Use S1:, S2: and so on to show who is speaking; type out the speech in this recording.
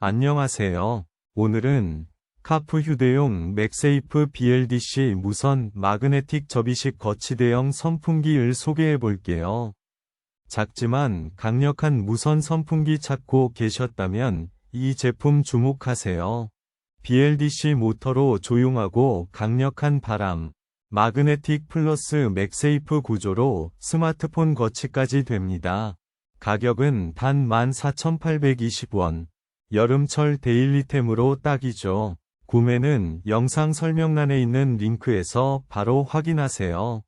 S1: 안녕하세요. 오늘은 카프 휴대용 맥세이프 BLDC 무선 마그네틱 접이식 거치대형 선풍기를 소개해 볼게요. 작지만 강력한 무선 선풍기 찾고 계셨다면 이 제품 주목하세요. BLDC 모터로 조용하고 강력한 바람, 마그네틱 플러스 맥세이프 구조로 스마트폰 거치까지 됩니다. 가격은 단 14,820원. 여름철 데일리템으로 딱이죠. 구매는 영상 설명란에 있는 링크에서 바로 확인하세요.